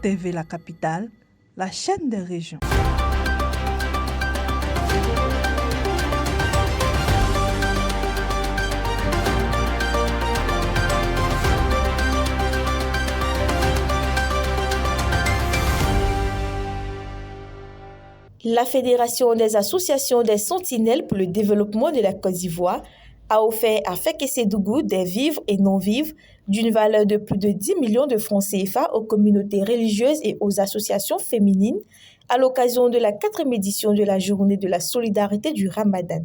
TV La Capitale, la chaîne des régions. La Fédération des associations des sentinelles pour le développement de la Côte d'Ivoire a offert à Fekese-Dougou des vivres et non-vivres d'une valeur de plus de 10 millions de francs CFA aux communautés religieuses et aux associations féminines à l'occasion de la 4e édition de la Journée de la solidarité du Ramadan.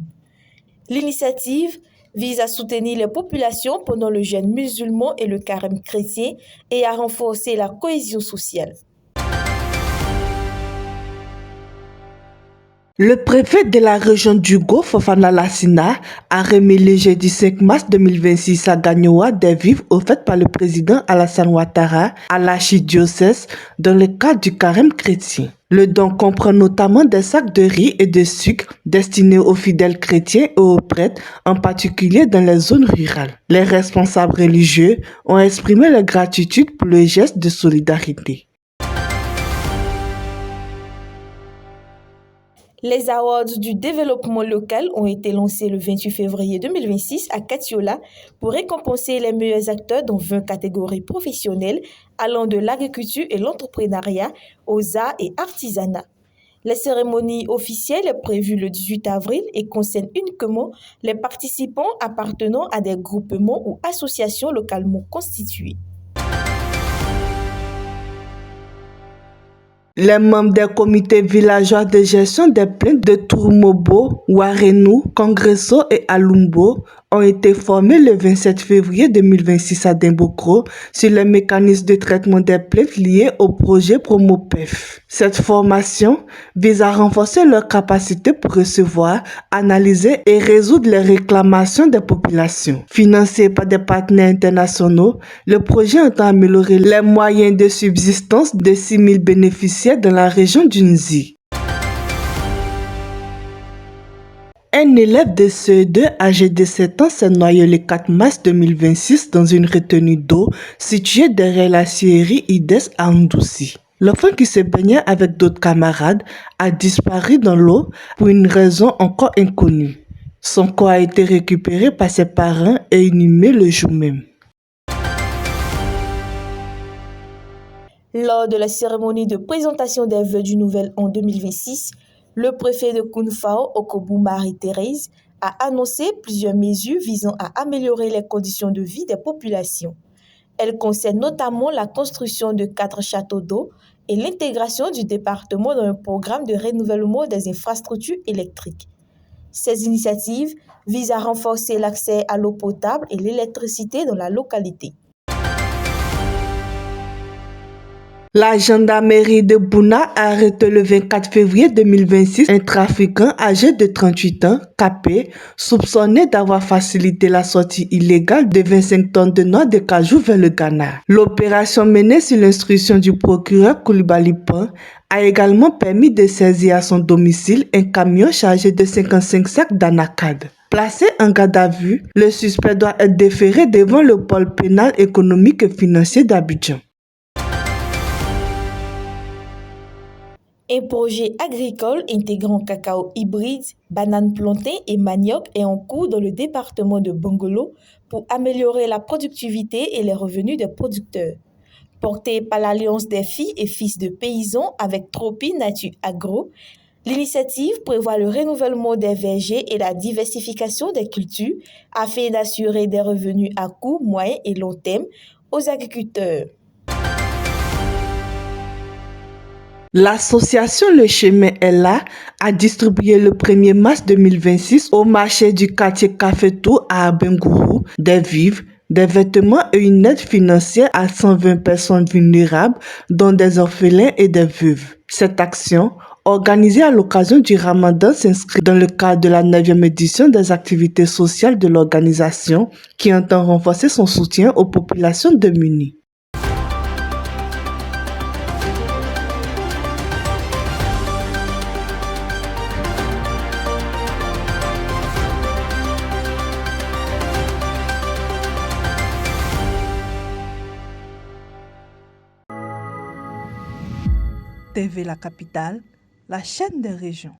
L'initiative vise à soutenir les populations pendant le jeûne musulman et le carême chrétien et à renforcer la cohésion sociale. Le préfet de la région d'Ugo, Fofana Lassina, a remis le jeudi 5 mars 2026 à Gagnoa des vivres offertes par le président Alassane Ouattara à l'archidiocèse dans le cadre du carême chrétien. Le don comprend notamment des sacs de riz et de sucre destinés aux fidèles chrétiens et aux prêtres, en particulier dans les zones rurales. Les responsables religieux ont exprimé leur gratitude pour le geste de solidarité. Les Awards du développement local ont été lancés le 28 février 2026 à Katiola pour récompenser les meilleurs acteurs dans 20 catégories professionnelles allant de l'agriculture et l'entrepreneuriat aux arts et artisanat. La cérémonie officielle est prévue le 18 avril et concerne uniquement les participants appartenant à des groupements ou associations localement constituées. Les membres des comités villageois de gestion des plaintes de Tourmobo, Ouarenou, Congresso et Alumbo ont été formés le 27 février 2026 à Dimbokro sur les mécanismes de traitement des plaintes liés au projet Promopef. Cette formation vise à renforcer leur capacité pour recevoir, analyser et résoudre les réclamations des populations. Financé par des partenaires internationaux, le projet entend améliorer les moyens de subsistance de 6 000 bénéficiaires dans la région du Nzi. Un élève de CE2 âgé de 7 ans s'est noyé le 4 mars 2026 dans une retenue d'eau située derrière la scierie IDES à Ndoussi. L'enfant qui se baignait avec d'autres camarades a disparu dans l'eau pour une raison encore inconnue. Son corps a été récupéré par ses parents et inhumé le jour même. Lors de la cérémonie de présentation des vœux du Nouvel An 2026, le préfet de Kounfao, Okobou Marie-Thérèse, a annoncé plusieurs mesures visant à améliorer les conditions de vie des populations. Elles concernent notamment la construction de 4 châteaux d'eau et l'intégration du département dans un programme de renouvellement des infrastructures électriques. Ces initiatives visent à renforcer l'accès à l'eau potable et l'électricité dans la localité. La gendarmerie de Bouna a arrêté le 24 février 2026 un trafiquant âgé de 38 ans, capé, soupçonné d'avoir facilité la sortie illégale de 25 tonnes de noix de cajou vers le Ghana. L'opération menée sur l'instruction du procureur Koulibaly Pan a également permis de saisir à son domicile un camion chargé de 55 sacs d'anacade. Placé en garde à vue, le suspect doit être déféré devant le pôle pénal économique et financier d'Abidjan. Un projet agricole intégrant cacao hybride, bananes plantées et manioc est en cours dans le département de Bongolo pour améliorer la productivité et les revenus des producteurs. Porté par l'Alliance des filles et fils de paysans avec Tropi Nature Agro, l'initiative prévoit le renouvellement des vergers et la diversification des cultures afin d'assurer des revenus à court, moyen et long terme aux agriculteurs. L'association Le Chemin est là a distribué le 1er mars 2026 au marché du quartier Cafetou à Abengourou des vivres, des vêtements et une aide financière à 120 personnes vulnérables, dont des orphelins et des veuves. Cette action, organisée à l'occasion du Ramadan, s'inscrit dans le cadre de la 9e édition des activités sociales de l'organisation qui entend renforcer son soutien aux populations démunies. TV La Capitale, la chaîne des régions.